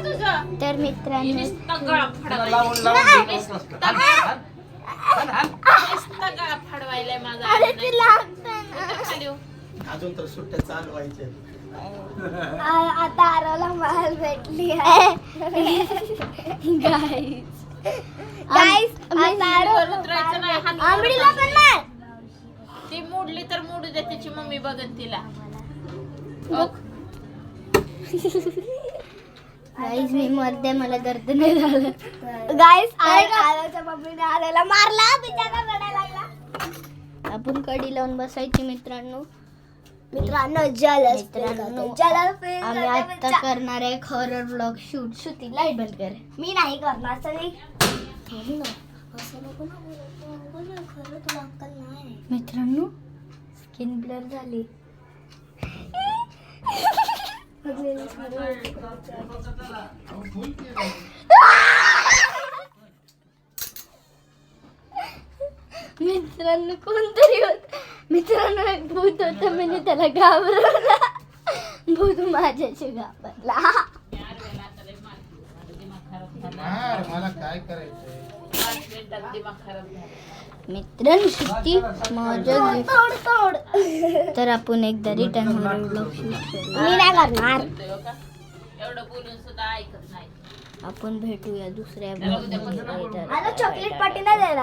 तुझं तर मित्रांनो नुसता गळा फडवायलाय माझा. अरे ते लागतं ना. खाली हो. अजून तर सुट्ट्या चालू व्हायच्या. आता आरोला माल भेटली आहे गाईस आता आरो उतरायचं नाही, हात आंबडीला पण मार. ती मोडली तर मोडू दे, त्याची मम्मी बघन तिला. गाईस मी मरते, मला दर्द नाही झालं. गाईस आरोच्या मम्मीने आरोला मारला, बिचारा रडायला लागला. आपण कडी लावून बसायची मित्रांनो. मित्रांनो आम्ही आता करणार आहे horror vlog shoot. Shruti light बंद कर. मी नाही करणार तरी मित्रांनो स्किन ब्लर झाली. मित्रांनो कोणतरी होत. मित्रांनो एक भूत होत, म्हणजे त्याला घाबरवला. भूत माझ्याशी घाबरला. मला काय करायचंय? मित्रांनो सुट्टी माझ्या तोड. तर आपण एकदा रिटर्न हॉरर व्लॉग शूट करू. मी नाही करणार. एवढं बोलून सुद्धा ऐकत नाही. आपण भेटूया दुसऱ्या त्याला उद्या vlog मध्ये. मला चॉकलेट पार्टी नाही द्यायला.